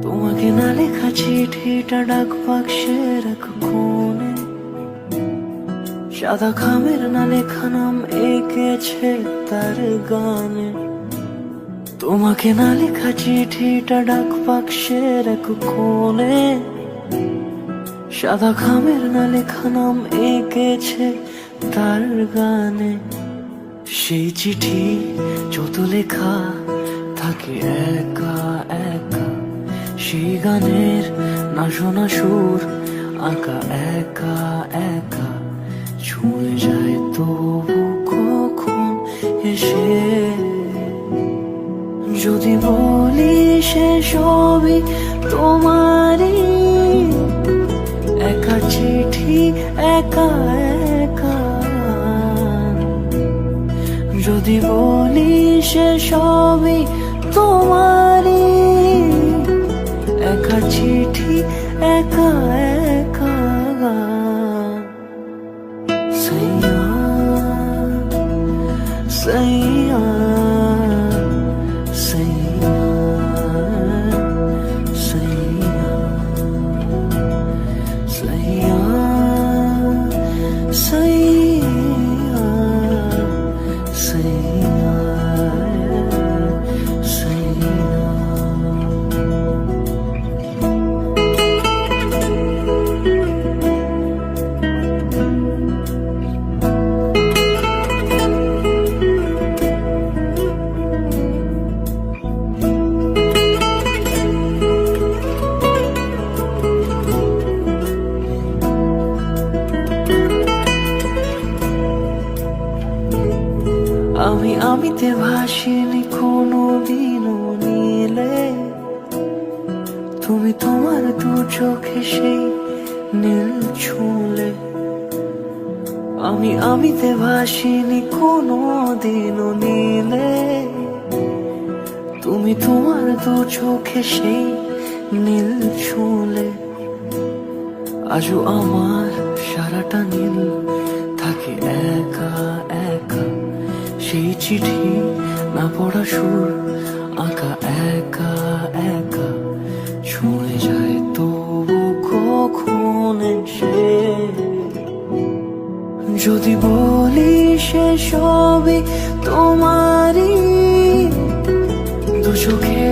তোমাকে না লেখা চিঠিটা ডাক বাক্সের এক কোণে, সাদা খামের না লেখা নাম এঁকেছে তার গানে। তোমাকে না লেখা চিঠিটা ডাক বাক্সের এক কোণে, সাদা খামের না লেখা নাম এঁকেছে তার গানে। সেই চিঠি যত লেখা থাকে একা একা, সেই গানের না শোনা সুর আঁকা একা একা, ছুঁয়ে যায় তবু কখন এসে। যদি বলি সে সবই তোমারই, একা চিঠি একা একা। যদি বলি সে সবই তোমারই, একা চিঠি একা একা। সাইয়া সাইয়া সাইয়া সাইয়া সাইয়া সাইয়া সাইয়া সাইয়া। আমিতে ভাসিনি কোনো দিনও নীলে, তুমি তোমার দু চোখে সেই নীল ছুঁলে। আমিতে ভাসিনি কোনো দিনও নীলে, তুমি তোমার দু চোখে সেই নীল ছুঁলে। আজও আমার সারাটা নীল থাকে একা একা, সেই চিঠি না পড়া সুর আঁকা একা একা, ছুঁয়ে যায় তবু কখন এসে। যদি বলি সে সবই তোমারই, দু চোখে